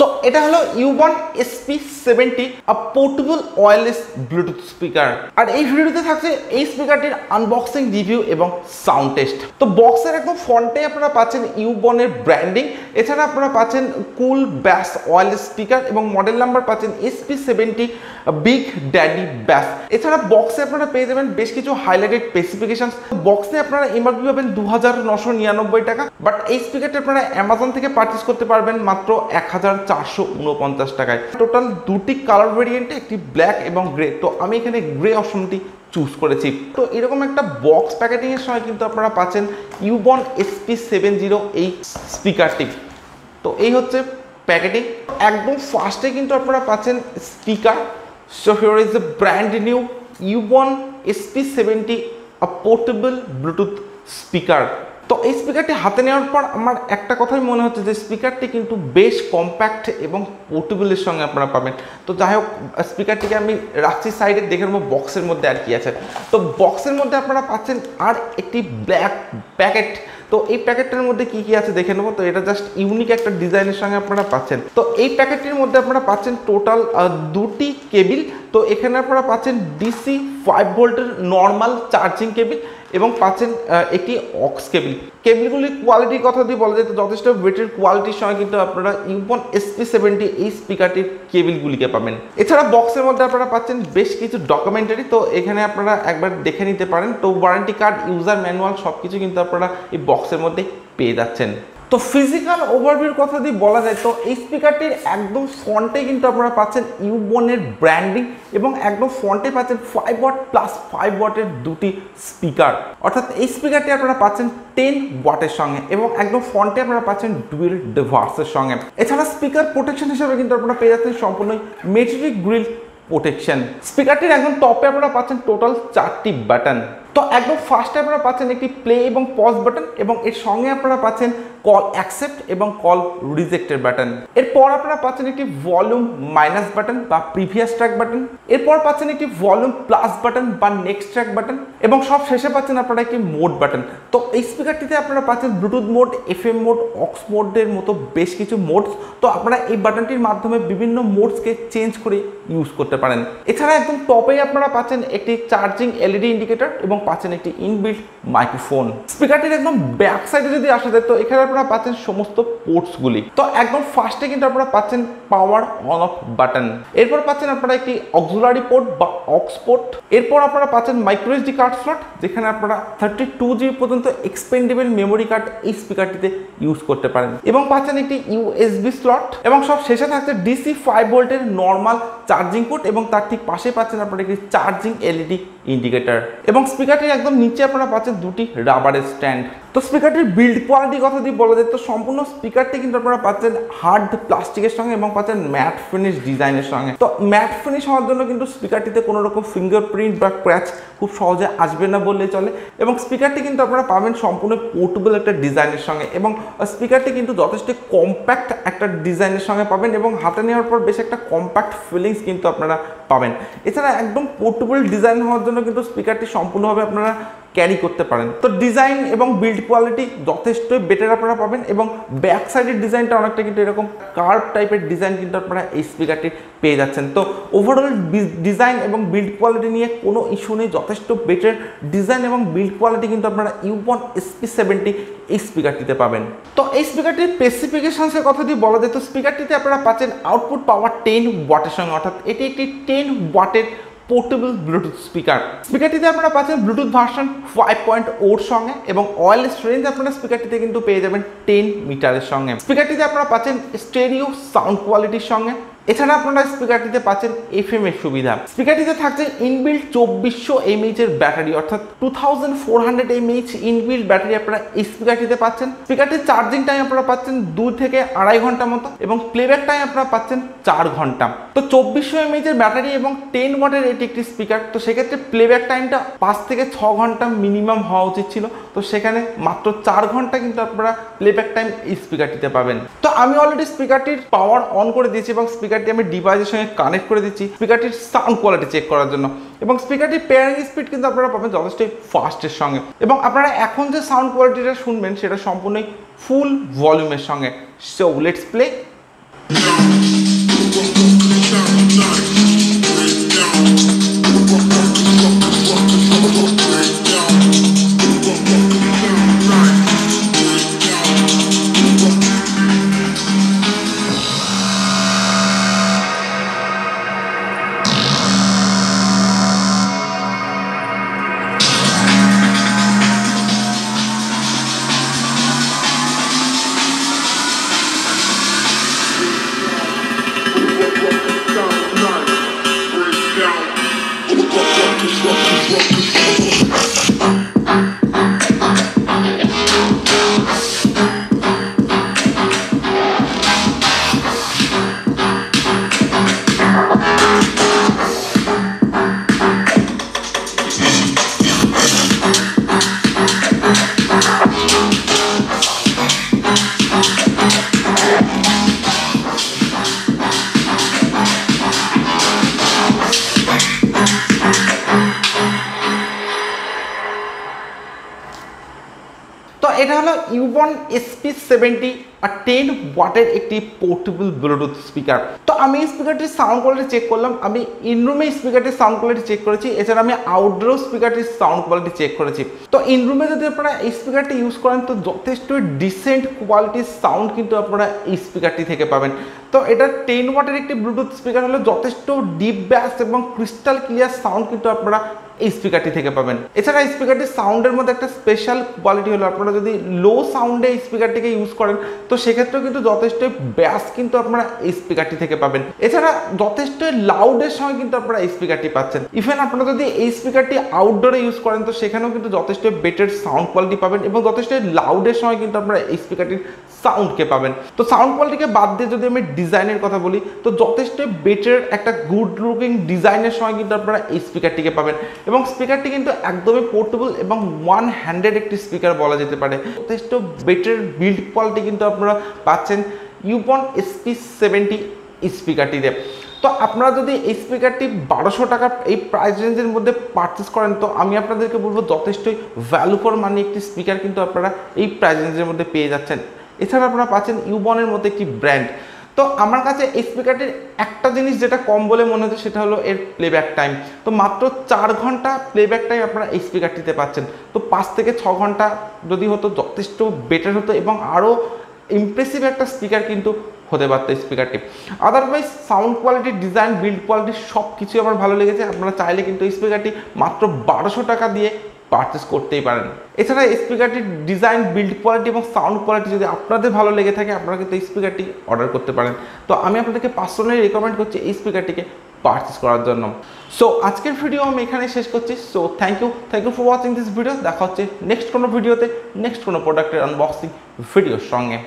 So এটা হলো UBON SP-70 আ portable wireless Bluetooth speaker. আর এই ভিডিওতে থাকছে এই স্পিকারটির আনবক্সিং, রিভিউ এবং সাউন্ড টেস্ট। তো বক্সের একদম ফ্রন্টে আপনারা পাচ্ছেন UBON এর ব্র্যান্ডিং, এছাড়া আপনারা পাচ্ছেন কুল ব্যাস ওয়্যারলেস স্পিকার এবং মডেল নাম্বার পাচ্ছেন SP-70 বিগ ড্যাডি ব্যাস। এছাড়া বক্সে আপনারা পেয়ে যাবেন বেশ কিছু হাইলাইটেড স্পেসিফিকেশন। বক্সে আপনারা এমআরপি পাবেন 2999 টাকা, বাট এই স্পিকারটা আপনারা অ্যামাজন থেকে পারচেস করতে পারবেন মাত্র 1449 টাকায়। টোটাল দুটি কালার ভেরিয়েন্টে, একটি ব্ল্যাক এবং গ্রে। তো আমি এখানে গ্রে অপশনটি চুজ করেছি। তো এরকম একটা বক্স প্যাকেটিং এর সময় কিন্তু আপনারা পাচ্ছেন UBON SP-70 এই স্পিকারটি। তো এই হচ্ছে প্যাকেটিং। একদম ফার্স্টে কিন্তু আপনারা পাচ্ছেন speaker. So here is the brand new UBON SP-70 a portable Bluetooth speaker. তো এই স্পিকারটি হাতে নেওয়ার পর আমার একটা কথাই মনে হচ্ছে যে স্পিকারটি কিন্তু বেশ কম্প্যাক্ট এবং পোর্টেবলের সঙ্গে আপনারা পাবেন। তো যাই হোক, স্পিকারটিকে আমি রাখছি সাইডে, দেখে নেবো বক্সের মধ্যে আর কি আছে। তো বক্সের মধ্যে আপনারা পাচ্ছেন আর একটি ব্ল্যাক প্যাকেট। তো এই প্যাকেটটার মধ্যে কি কি আছে দেখে নেবো। তো এটা জাস্ট ইউনিক একটা ডিজাইনের সঙ্গে আপনারা পাচ্ছেন। তো এই প্যাকেটটির মধ্যে আপনারা পাচ্ছেন টোটাল দুটি কেবিল। তো এখানে আপনারা পাচ্ছেন DC 5 ভোল্টের নর্মাল চার্জিং কেবিল এবং পাচ্ছেন একটি অক্স কেবিল। কেবিলগুলির কোয়ালিটির কথা দিয়ে বলা যায় তো যথেষ্ট বেটার কোয়ালিটির সঙ্গে কিন্তু আপনারা UBON SP-70 এই স্পিকারটির কেবিলগুলিকে পাবেন। এছাড়া বক্সের মধ্যে আপনারা পাচ্ছেন বেশ কিছু ডকুমেন্টারি। তো এখানে আপনারা একবার দেখে নিতে পারেন। তো ওয়ারেন্টি কার্ড, ইউজার ম্যানুয়াল সব কিছু কিন্তু আপনারা এই বক্সের মধ্যে পেয়ে যাচ্ছেন। তো ফিজিক্যাল ওভারভিউর কথা দিয়ে বলা যায় তো এই স্পিকারটির একদম ফ্রন্টে কিন্তু আপনারা পাচ্ছেন UBON এর ব্র্যান্ডিং এবং একদম ফ্রন্টে পাচ্ছেন 5 ওয়াট প্লাস 5 ওয়াটের দুটি স্পিকার। অর্থাৎ এই স্পিকারটি আপনারা পাচ্ছেন 10 ওয়াটের সঙ্গে এবং একদম ফ্রন্টে আপনারা পাচ্ছেন ডুয়েল ডিভার্সের সঙ্গে। এছাড়া স্পিকার প্রোটেকশন হিসেবে কিন্তু আপনারা পেয়ে যাচ্ছেন সম্পূর্ণ মেটালিক গ্রিল প্রোটেকশন। স্পিকারটির একদম টপে আপনারা পাচ্ছেন টোটাল 4টি বাটন। তো একদম ফার্স্টে আপনারা পাচ্ছেন একটি প্লে এবং পজ বাটন এবং এর সঙ্গে আপনারা পাচ্ছেন কল অ্যাকসেপ্ট এবং কল রিজেক্টের বাটন। এরপর আপনারা পাচ্ছেন একটি ভলিউম মাইনাস বাটন বা প্রিভিয়াস ট্র্যাক বাটন। এরপর পাচ্ছেন একটি ভলিউম প্লাস বাটন বা নেক্সট ট্র্যাক বাটন এবং সব শেষে পাচ্ছেন আপনারা একটি মোড বাটন। তো এই স্পিকারটিতে আপনারা পাচ্ছেন ব্লুটুথ মোড, FM মোড, অক্স মোডের মতো বেশ কিছু মোডস। তো আপনারা এই বাটনটির মাধ্যমে বিভিন্ন মোডসকে চেঞ্জ করে ইউজ করতে পারেন। এছাড়া একদম টপেই আপনারা পাচ্ছেন একটি চার্জিং LED ইন্ডিকেটর এবং পাচ্ছেন একটি ইনবিল্ট মাইক্রোফোন। স্পিকারটির একদম ব্যাক সাইডে যদি আসা যায় তো এখানে আপনারা পাচ্ছেন সমস্ত পোর্টসগুলি। তো একদম ফার্স্টে কিন্তু আপনারা পাচ্ছেন পাওয়ার অন অফ বাটন। এরপর পাচ্ছেন আপনারা একটি অক্সিলারি পোর্ট বা অক্স পোর্ট। এরপর আপনারা পাচ্ছেন মাইক্রো SD কার্ড স্লট, যেখানে আপনারা 32GB পর্যন্ত এক্সপেন্ডেবল মেমোরি কার্ড এই স্পিকারটিতে ইউজ করতে পারেন এবং পাচ্ছেন একটি USB স্লট এবং সব শেষে থাকছে DC 5 ভোল্টের নর্মাল চার্জিং পোর্ট এবং তার ঠিক পাশে পাচ্ছেন আপনারা একটি চার্জিং LED ইন্ডিকেটর এবং স্পিকারটির একদম নিচে আপনারা পাচ্ছেন দুটি রাবারের স্ট্যান্ড। তো স্পিকারটির বিল্ড কোয়ালিটির কথা দিয়ে বলা যায় তো সম্পূর্ণ স্পিকারটি কিন্তু আপনারা পাচ্ছেন হার্ড প্লাস্টিকের সঙ্গে এবং পাচ্ছেন ম্যাট ফিনিশ ডিজাইনের সঙ্গে। তো ম্যাট ফিনিশ হওয়ার জন্য কিন্তু স্পিকারটিতে কোনো রকম ফিঙ্গারপ্রিন্ট বা ক্র্যাচ খুব সহজে আসবে না বললেই চলে এবং স্পিকারটি কিন্তু আপনারা পাবেন সম্পূর্ণ পোর্টেবল একটা ডিজাইনের সঙ্গে এবং স্পিকারটি কিন্তু যথেষ্ট কম্প্যাক্ট একটা ডিজাইনের সঙ্গে পাবেন এবং হাতে নেওয়ার পর বেশ একটা কম্প্যাক্ট ফিলিংস কিন্তু আপনারা পাবেন। এছাড়া একদম পোর্টেবল ডিজাইন হওয়ার জন্য কিন্তু স্পিকারটি সম্পূর্ণভাবে আপনারা ক্যারি করতে পারেন। তো ডিজাইন এবং বিল্ড কোয়ালিটি যথেষ্টই বেটার আপনারা পাবেন এবং ব্যাক সাইডের ডিজাইনটা অনেকটা কিন্তু এরকম কার্ভ টাইপের ডিজাইন কিন্তু আপনারা এই স্পিকারটির পেয়ে যাচ্ছেন। তো ওভারঅল ডিজাইন এবং বিল্ড কোয়ালিটি নিয়ে কোনো ইস্যু নেই, যথেষ্ট বেটার ডিজাইন এবং বিল্ড কোয়ালিটি কিন্তু আপনারা UBON SP-70 এই স্পিকারটিতে পাবেন। তো এই স্পিকারটির স্পেসিফিকেশনসের কথা দিয়ে বলা যায় তো স্পিকারটিতে আপনারা পাচ্ছেন আউটপুট পাওয়ার 10 ওয়াটের সঙ্গে, অর্থাৎ এটি একটি 10 ওয়াটের পোর্টেবল ব্লুটুথ স্পিকার। স্পিকারটিতে আপনারা পাচ্ছেন ব্লুটুথ ভার্সন 5.0 সঙ্গে এবং ওয়্যারলেস রেঞ্জ আপনারা স্পিকারটিতে কিন্তু পেয়ে যাবেন 10 মিটারের সঙ্গে। স্পিকারটিতে আপনারা পাচ্ছেন স্টেরিও সাউন্ড কোয়ালিটির সঙ্গে। এছাড়া আপনারা স্পিকারটিতে পাচ্ছেন FM এর সুবিধা। স্পিকারটিতে থাকছে ইনবিল্ট 2400 mAh এর ব্যাটারি, অর্থাৎ 2400 mAh ইনবিল্ট ব্যাটারি আপনারা এই স্পিকারটিতে পাচ্ছেন। স্পিকারটির চার্জিং টাইম আপনারা পাচ্ছেন 2 থেকে 2.5 ঘন্টা মতো এবং প্লেব্যাক টাইম আপনারা পাচ্ছেন 4 ঘন্টা। তো 2400 mAh এর ব্যাটারি এবং 10 ওয়াটের এটি একটি স্পিকার, তো সেক্ষেত্রে প্লেব্যাক টাইমটা 5 থেকে 6 ঘন্টা মিনিমাম হওয়া উচিত ছিল। তো সেখানে মাত্র 4 ঘন্টা কিন্তু আপনারা প্লেব্যাক টাইম এই স্পিকারটিতে পাবেন। তো আমি অলরেডি স্পিকারটির পাওয়ার অন করে দিয়েছি এবং স্পিকারটি আমি ডিভাইসের সঙ্গে কানেক্ট করে দিচ্ছি স্পিকারটির সাউন্ড কোয়ালিটি চেক করার জন্য এবং স্পিকারটির পেয়ারিং স্পিড কিন্তু আপনারা পাবেন যথেষ্ট ফাস্টের সঙ্গে এবং আপনারা এখন যে সাউন্ড কোয়ালিটিটা শুনবেন সেটা সম্পূর্ণই ফুল ভলিউমের সঙ্গে। So let's play. তো এটা হলো UBON SP-70 আর 10 ওয়াটের একটি পোর্টেবল ব্লুটুথ স্পিকার। তো আমি এই স্পিকারটির সাউন্ড কোয়ালিটি চেক করলাম, আমি ইনরুমে স্পিকারটির সাউন্ড কোয়ালিটি চেক করেছি, এছাড়া আমি আউটডোর স্পিকারটির সাউন্ড কোয়ালিটি চেক করেছি। তো ইনরুমে যদি আপনারা এই স্পিকারটি ইউজ করেন তো যথেষ্ট ডিসেন্ট কোয়ালিটির সাউন্ড কিন্তু আপনারা এই স্পিকারটি থেকে পাবেন। তো এটা 10 ওয়াটের একটি ব্লুটুথ স্পিকার হলে যথেষ্ট ডিপ ব্যাস এবং ক্রিস্টাল ক্লিয়ার সাউন্ড কিন্তু আপনারা এই স্পিকারটি থেকে পাবেন। এছাড়া এই স্পিকারটির সাউন্ডের মধ্যে একটা স্পেশাল কোয়ালিটি হলো আপনারা যদি লো সাউন্ডে এই স্পিকারটিকে ইউজ করেন তো সেক্ষেত্রেও কিন্তু যথেষ্ট ব্যাস কিন্তু আপনারা এই স্পিকারটি থেকে পাবেন। এছাড়া যথেষ্ট লাউডের সময় কিন্তু আপনারা এই স্পিকারটি পাচ্ছেন। ইভেন আপনারা যদি এই স্পিকারটি আউটডোরে ইউজ করেন তো সেখানেও কিন্তু যথেষ্ট বেটার সাউন্ড কোয়ালিটি পাবেন এবং যথেষ্ট লাউডের সময় কিন্তু আপনারা এই স্পিকারটির সাউন্ডকে পাবেন। তো সাউন্ড কোয়ালিটিকে বাদ দিয়ে যদি আমি ডিজাইনের কথা বলি তো যথেষ্ট বেটার একটা গুড লুকিং ডিজাইনের সময় কিন্তু আপনারা এই স্পিকারটিকে পাবেন এবং স্পিকারটি কিন্তু একদমই পোর্টেবল এবং ওয়ান হ্যান্ডেড একটি স্পিকার বলা যেতে পারে। যথেষ্ট বেটার বিল্ড কোয়ালিটি কিন্তু আপনারা পাচ্ছেন UBON SP-70 স্পিকারটিতে। তো আপনারা যদি এই স্পিকারটি 1200 টাকা এই প্রাইস রেঞ্জের মধ্যে পারচেস করেন তো আমি আপনাদেরকে বলবো যথেষ্টই ভ্যালু ফর মানি একটি স্পিকার কিন্তু আপনারা এই প্রাইস রেঞ্জের মধ্যে পেয়ে যাচ্ছেন। এছাড়া আপনারা পাচ্ছেন UBON-এর মধ্যে একটি ব্র্যান্ড। তো আমার কাছে এই স্পিকারটির একটা জিনিস যেটা কম বলে মনে হচ্ছে সেটা হলো এর প্লেব্যাক টাইম। তো মাত্র 4 ঘন্টা প্লেব্যাক টাইম আপনারা এই স্পিকারটিতে পাচ্ছেন। তো 5 থেকে 6 ঘন্টা যদি হতো যথেষ্ট বেটার হতো এবং আরও ইমপ্রেসিভ একটা স্পিকার কিন্তু হতে পারতো এই স্পিকারটি। Otherwise sound quality, design, build quality সব কিছুই আমার ভালো লেগেছে। আপনারা চাইলে কিন্তু এই স্পিকারটি মাত্র 1200 টাকা দিয়ে পারচেস করতেই পারেন। এছাড়া এই স্পিকারটির ডিজাইন, বিল্ড কোয়ালিটি এবং সাউন্ড কোয়ালিটি যদি আপনাদের ভালো লেগে থাকে আপনারা কিন্তু এই স্পিকারটি অর্ডার করতে পারেন। তো আমি আপনাদেরকে পার্সোনালি রেকমেন্ড করছি এই স্পিকারটিকে পারচেস করার জন্য। সো আজকের ভিডিও আমি এখানে শেষ করছি। So thank you for watching this video. দেখা হচ্ছে নেক্সট কোনো ভিডিওতে, নেক্সট কোনো প্রোডাক্টের আনবক্সিং ভিডিওর সঙ্গে।